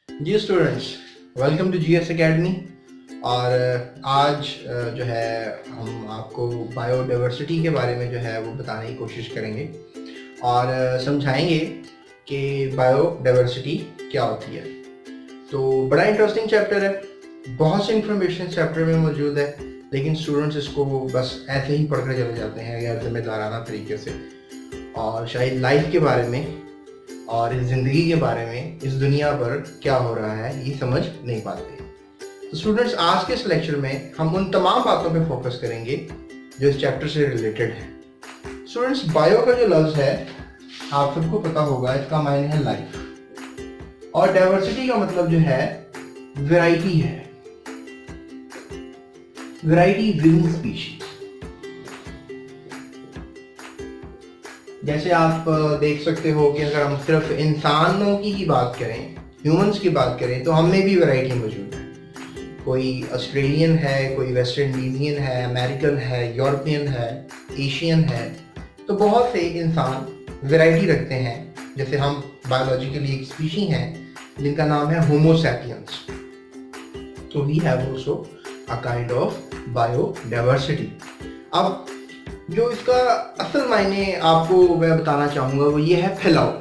Ji students, welcome to GS academy. और आज जो है हम आपको बायोडाइवर्सिटी के बारे में जो है वो बताने की कोशिश करेंगे और समझाएंगे कि बायोडाइवर्सिटी क्या होती है। तो बड़ा इंटरेस्टिंग चैप्टर है, बहुत सी इंफॉर्मेशन चैप्टर में मौजूद है, लेकिन स्टूडेंट्स इसको बस ऐसे ही पढ़ कर चले जाते हैं गैर जिम्मेदाराना तरीके से, और शायद लाइफ के बारे में और इस ज़िंदगी के बारे में, इस दुनिया पर क्या हो रहा है, ये समझ नहीं पाते। तो स्टूडेंट्स, आज के इस लेक्चर में हम उन तमाम बातों पे फोकस करेंगे जो इस चैप्टर से रिलेटेड है। स्टूडेंट्स, बायो का जो लफ्ज़ है आप सबको पता होगा, इसका मायने है लाइफ, और डाइवर्सिटी का मतलब जो है वैरायटी है, वैरायटी विद इन स्पीशीज। जैसे आप देख सकते हो कि अगर हम सिर्फ इंसानों की ही बात करें, ह्यूमंस की बात करें, तो हम में भी वैरायटी मौजूद है। कोई ऑस्ट्रेलियन है, कोई वेस्ट इंडीजियन है, अमेरिकन है, यूरोपियन है, एशियन है। तो बहुत से इंसान वैरायटी रखते हैं। जैसे हम बायोलॉजिकली एक स्पीशी हैं जिनका नाम है होमो सैपियंस। तो we have also a kind of biodiversity. अब जो इसका असल मायने आपको मैं बताना चाहूँगा वो ये है फैलाव,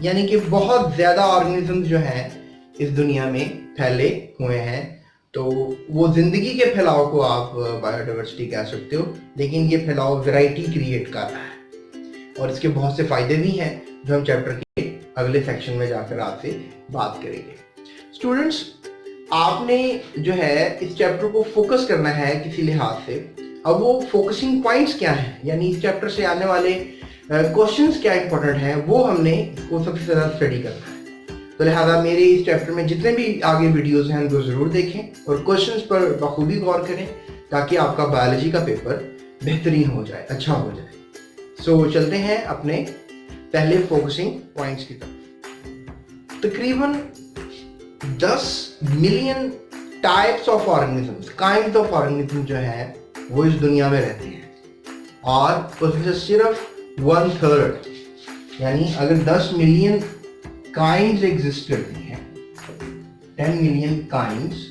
यानी कि बहुत ज़्यादा ऑर्गेनिज्म जो हैं इस दुनिया में फैले हुए हैं। तो वो ज़िंदगी के फैलाव को आप बायोडाइवर्सिटी कह सकते हो, लेकिन ये फैलाव वैरायटी क्रिएट कर रहा है और इसके बहुत से फ़ायदे भी हैं जो हम चैप्टर के अगले सेक्शन में जाकर आपसे बात करेंगे। स्टूडेंट्स, आपने जो है इस चैप्टर को फोकस करना है किसी लिहाज से। अब वो फोकसिंग पॉइंट्स क्या हैं, यानी इस चैप्टर से आने वाले क्वेश्चंस क्या इंपॉर्टेंट हैं, वो हमने इसको सबसे ज़्यादा स्टडी करना है। तो लिहाजा मेरे इस चैप्टर में जितने भी आगे वीडियोस हैं उनको ज़रूर देखें और क्वेश्चंस पर बखूबी गौर करें, ताकि आपका बायोलॉजी का पेपर बेहतरीन हो जाए, अच्छा हो जाए। सो चलते हैं अपने पहले फोकसिंग पॉइंट्स की तरफ। तकरीबन 10 million types of organisms, kind of organism जो है वो इस दुनिया में रहते हैं, और उसमें से सिर्फ 1/3, यानी अगर 10 मिलियन काइंड्स एग्जिस्ट करती हैं, 10 मिलियन काइंड्स,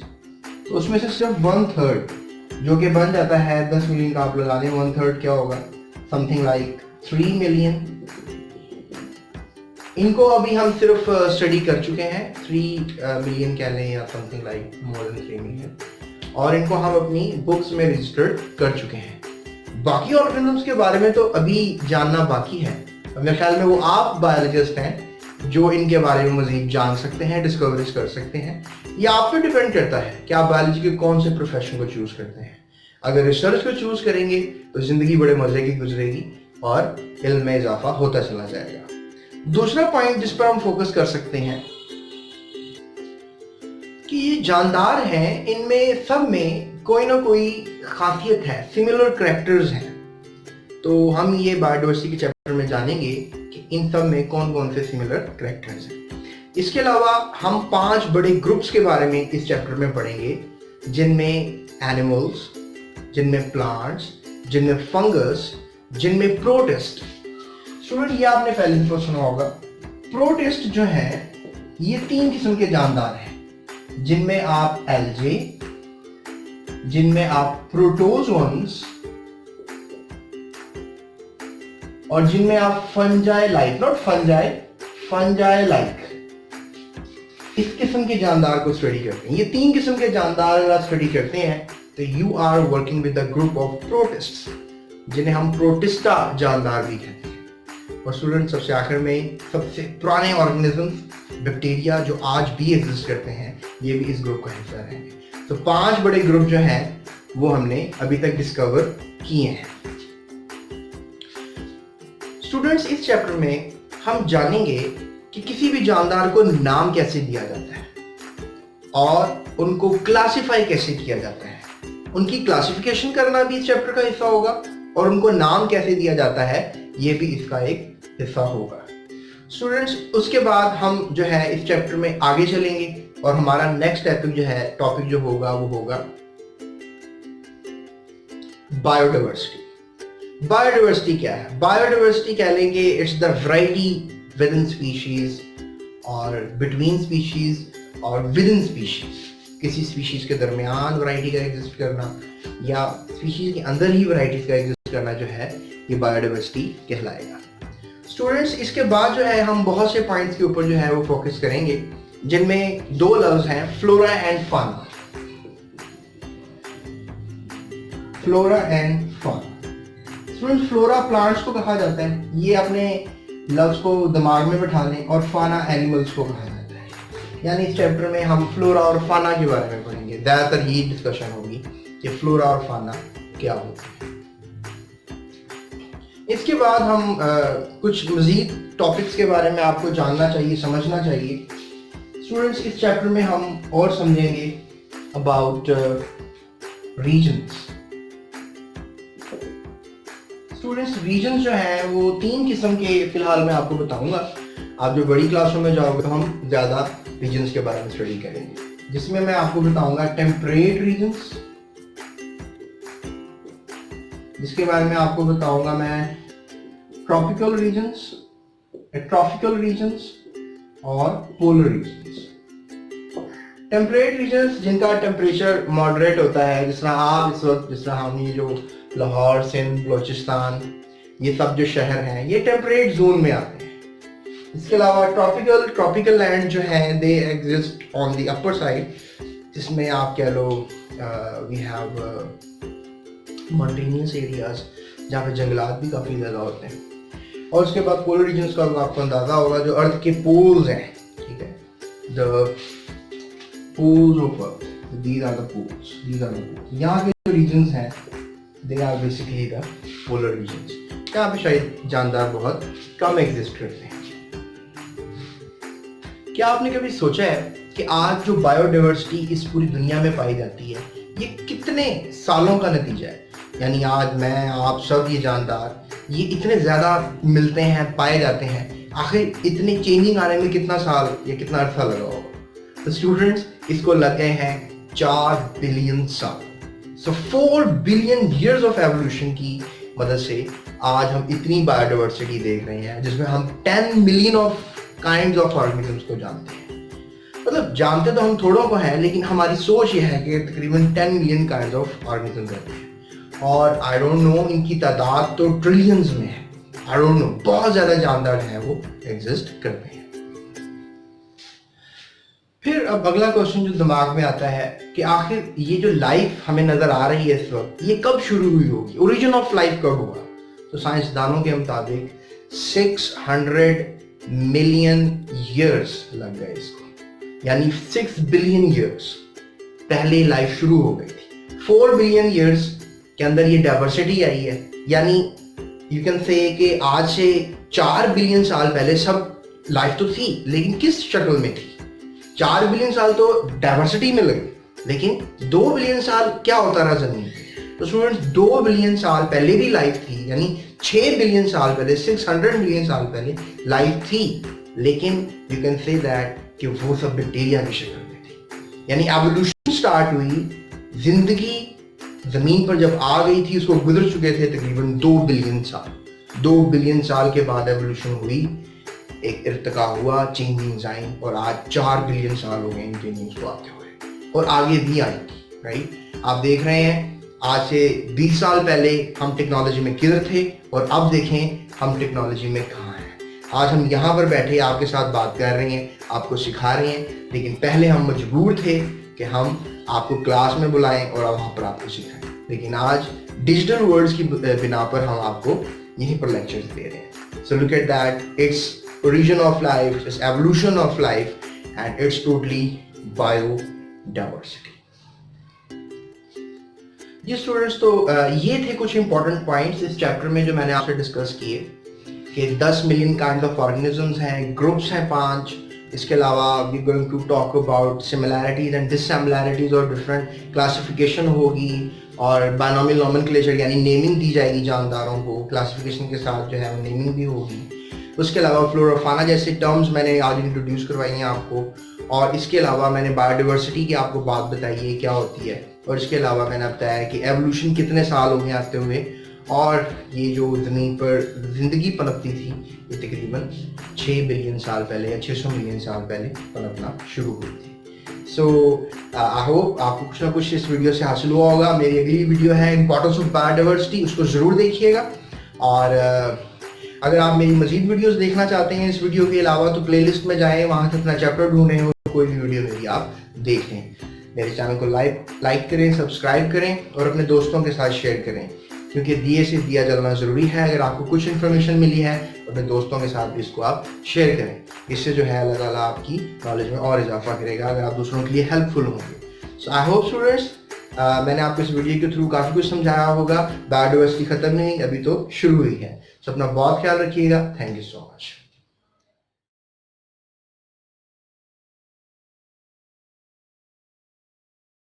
तो उसमें से सिर्फ 1/3 जो कि बन जाता है 10 मिलियन का, आप लगा लें 1/3 क्या होगा, समथिंग लाइक 3 मिलियन। इनको अभी हम सिर्फ स्टडी कर चुके हैं, 3 मिलियन कह लें या something like more than 3 million, और इनको हम अपनी बुक्स में रजिस्टर्ड कर चुके हैं। बाकी ऑर्गेनिजम्स के बारे में तो अभी जानना बाकी है। मेरे ख्याल में वो आप बायोलॉजिस्ट हैं जो इनके बारे में मजीद जान सकते हैं, डिस्कवरीज कर सकते हैं। ये आप पे डिपेंड करता है कि आप बायोलॉजी के कौन से प्रोफेशन को चूज करते हैं। अगर रिसर्च को चूज करेंगे तो जिंदगी बड़े मजे की गुजरेगी और इल्म में इजाफा होता चला जाएगा। दूसरा पॉइंट जिस पर हम फोकस कर सकते हैं कि ये जानदार हैं, इनमें सब में कोई ना कोई खासियत है, सिमिलर कैरेक्टर्स हैं। तो हम ये बायोडाइवर्सिटी के चैप्टर में जानेंगे कि इन सब में कौन कौन से सिमिलर कैरेक्टर्स हैं। इसके अलावा हम 5 बड़े ग्रुप्स के बारे में इस चैप्टर में पढ़ेंगे, जिनमें एनिमल्स, जिनमें प्लांट्स, जिनमें फंगस, जिनमें प्रोटिस्ट। स्टूडेंट, ये आपने पहले भी सुना होगा, प्रोटिस्ट जो है ये 3 किस्म के जानदार हैं, जिनमें आप एल्गे, जिनमें आप प्रोटोजोन्स, और जिनमें आप fungi like, not fungi, fungi like, इस किस्म के जानदार को स्टडी करते हैं। ये 3 किस्म के जानदार अगर आप स्टडी करते हैं तो you are working with the group of protists, जिन्हें हम प्रोटिस्टा जानदार भी कहते हैं। और स्टूडेंट, सबसे आखिर में सबसे पुराने ऑर्गेनिजम्स, बैक्टीरिया, जो आज भी एग्जिस्ट करते हैं, ये भी इस ग्रुप का हिस्सा रहेंगे। तो 5 बड़े ग्रुप जो हैं वो हमने अभी तक डिस्कवर किए हैं। स्टूडेंट्स, इस चैप्टर में हम जानेंगे कि किसी भी जानदार को नाम कैसे दिया जाता है और उनको क्लासिफाई कैसे किया जाता है। उनकी क्लासिफिकेशन करना भी इस चैप्टर का हिस्सा होगा, और उनको नाम कैसे दिया जाता है ये भी इसका एक हिस्सा होगा। स्टूडेंट्स, उसके बाद हम जो है इस चैप्टर में आगे चलेंगे और हमारा नेक्स्ट टॉपिक जो होगा वो होगा बायोडाइवर्सिटी। बायोडाइवर्सिटी क्या है? बायोडाइवर्सिटी कह लेंगे it's the variety with in species और बिटवीन स्पीशीज और विद इन स्पीशीज, किसी स्पीशीज के दरमियान वैरायटी का एग्जिस्ट करना या स्पीशीज के अंदर ही वैरायटीज का एग्जिस्ट करना जो है ये बायोडाइवर्सिटी कहलाएगा। स्टूडेंट्स, इसके बाद जो है हम बहुत से पॉइंट्स के ऊपर जो है वो फोकस करेंगे, जिनमें दो लफ्ज हैं, flora and fauna. Flora and fauna. Students, flora plants को कहा जाता है, ये अपने लफ्ज को दिमाग में बैठा लें, और फाना एनिमल्स को कहा जाता है। यानी इस चैप्टर में हम फ्लोरा और फाना के बारे में पढ़ेंगे, ज़्यादातर ये डिस्कशन होगी कि फ्लोरा और फाना क्या होता है। इसके बाद हम कुछ मजीद टॉपिक्स के बारे में आपको जानना चाहिए, समझना चाहिए। स्टूडेंट्स, इस चैप्टर में हम और समझेंगे अबाउट रीजन्स। स्टूडेंट्स, रीजन्स जो हैं वो 3 किस्म के फिलहाल मैं आपको बताऊंगा। आप जो बड़ी क्लासों में जाओगे तो हम ज़्यादा रीजन्स के बारे में स्टडी करेंगे, जिसमें मैं आपको बताऊंगा टेम्परेट रीजन्स, जिसके बारे में आपको बताऊंगा मैं ट्रॉपिकल रीजन्स, ट्रॉपिकल रीजन्स और पोलर रीजन्स। टेम्परेट रीजन्स जिनका टेम्परेचर मॉडरेट होता है, जिस तरह आप इस वक्त, जिस तरह हम ये जो लाहौर, सिंध, बलोचिस्तान, ये सब जो शहर हैं ये टेम्परेट जोन में आते हैं। इसके अलावा ट्रॉपिकल लैंड जो है they exist on the upper side, जिसमें आप कह लो वी हैव माउंटेनियस एरियाज जहाँ पे जंगलात भी काफ़ी ज़्यादा होते हैं। और उसके बाद पोलर रीजन्स का आपको अंदाज़ा होगा, जो अर्थ के पोल्स हैं, ठीक है, the poles of earth, these are the poles, these are the poles. यहाँ के जो रीजन्स हैं they are basically the polar regions. यहाँ पे शायद जानदार बहुत कम एग्जिस्ट करते हैं। क्या आपने कभी सोचा है कि आज जो बायोडाइवर्सिटी इस पूरी दुनिया में पाई जाती है ये कितने सालों का नतीजा है? यानी आज मैं, आप सब, ये जानदार, ये इतने ज़्यादा मिलते हैं, पाए जाते हैं, आखिर इतने चेंजिंग आने में कितना साल या कितना अरसा लगा होगा? तो स्टूडेंट्स, इसको लग गए हैं 4 बिलियन साल। सो 4 बिलियन ईयर्स ऑफ एवोल्यूशन की मदद से आज हम इतनी बायोडाइवर्सिटी देख रहे हैं, जिसमें हम 10 million of kinds of organisms को जानते हैं। मतलब जानते तो हम थोड़ों को हैं, लेकिन हमारी सोच ये है कि तकरीबन 10 मिलियन काइंड्स ऑफ ऑर्गेनिजम्स रहते हैं। और आई डोंट नो, इनकी तादाद तो ट्रिलियंस में है। आई डोंट नो, बहुत ज़्यादा जानदार हैं, वो एग्जिस्ट करते हैं। फिर अब अगला क्वेश्चन जो दिमाग में आता है कि आखिर ये जो लाइफ हमें नज़र आ रही है इस वक्त, ये कब शुरू हुई होगी? ओरिजिन ऑफ लाइफ कब हुआ? तो साइंसदानों के मुताबिक 600 मिलियन ईयर्स लग गए इसको, यानी 6 बिलियन ईयर्स पहले लाइफ शुरू हो गई थी। 4 बिलियन ईयर्स के अंदर ये डाइवर्सिटी आई है, यानी यू कैन से कि आज से 4 बिलियन साल पहले सब लाइफ तो थी, लेकिन किस शक्ल में थी? 4 बिलियन साल तो डाइवर्सिटी में लगे, लेकिन 2 बिलियन साल क्या होता रहा जमीन पे? तो स्टूडेंट्स, 2 बिलियन साल पहले भी लाइफ थी, यानी 6 बिलियन साल पहले, 600 मिलियन साल पहले लाइफ थी, लेकिन यू कैन से दैट कि वो सब बैक्टीरिया की शक्ल में थी। यानी एवोल्यूशन स्टार्ट हुई, जिंदगी जमीन पर जब आ गई थी, उसको गुजर चुके थे तकरीबन 2 बिलियन साल। 2 बिलियन साल के बाद एवोल्यूशन हुई, एक इर्तिका हुआ, चेंजिंग्स आई, और आज 4 बिलियन साल हो गए इन चेंजिंग्स को आते हुए, और आगे भी आएंगी। राइट, आप देख रहे हैं आज से 20 साल पहले हम टेक्नोलॉजी में किधर थे, और अब देखें हम टेक्नोलॉजी में कहाँ हैं। आज हम यहाँ पर बैठे आपके साथ बात कर रहे हैं, आपको सिखा रहे हैं, लेकिन पहले हम मजबूर थे कि हम आपको क्लास में बुलाएं और वहाँ पर आपको सिखाएं। लेकिन आज डिजिटल वर्ड्स की बिना पर हम आपको यहीं पर लेक्चर्स दे रहे हैं। So look at that, it's origin of life, its evolution of life, and it's totally biodiversity. जी स्टूडेंट्स, तो ये थे कुछ इंपॉर्टेंट पॉइंट्स इस चैप्टर में जो मैंने आपसे डिस्कस किए कि 10 मिलियन काइंड ऑफ ऑर्गेनिजम्स हैं, ग्रुप्स हैं 5। इसके अलावा we going to talk about similarities and dissimilarities और डिफरेंट क्लासिफिकेशन होगी, और बायनॉमियल नोमेनक्लेचर यानी नेमिंग दी जाएगी जानदारों को, क्लासिफिकेशन के साथ जो है वो नेमिंग भी होगी। उसके अलावा फ्लोरा फाना जैसे टर्म्स मैंने आज इंट्रोड्यूस करवाई हैं आपको, और इसके अलावा मैंने बायोडाइवर्सिटी की आपको बात बताई है क्या होती है, और इसके अलावा मैंने बताया कि एवोल्यूशन कितने साल हो गए आते हुए, और ये जो ज़मीन पर ज़िंदगी पनपती थी ये तकरीबन 6 बिलियन साल पहले या 600 मिलियन साल पहले पनपना शुरू हुई थी। सो आई होप आपको कुछ ना कुछ इस वीडियो से हासिल हुआ होगा। मेरी अगली वीडियो है इंपॉर्टेंस ऑफ बायोडाइवर्सिटी, उसको ज़रूर देखिएगा। और अगर आप मेरी मजीद वीडियोस देखना चाहते हैं इस वीडियो के अलावा तो प्लेलिस्ट में जाएं, वहाँ से अपना चैप्टर ढूंढें और कोई भी वीडियो मेरी आप देखें। मेरे चैनल को लाइक करें, सब्सक्राइब करें और अपने दोस्तों के साथ शेयर करें, क्योंकि दिए से दिया जलना ज़रूरी है। अगर आपको कुछ इन्फॉर्मेशन मिली है अपने दोस्तों के साथ भी इसको आप शेयर करें। इससे जो है अल्लाह ताला आपकी नॉलेज में और इजाफा करेगा अगर आप दूसरों के लिए हेल्पफुल होंगे। सो आई होप स्टूडेंट्स मैंने आपको इस वीडियो के थ्रू काफ़ी कुछ समझाया होगा। बायोडाइवर्सिटी खत्म नहीं, अभी तो शुरू हुई है। सो अपना बहुत ख्याल रखिएगा। Thank you so much.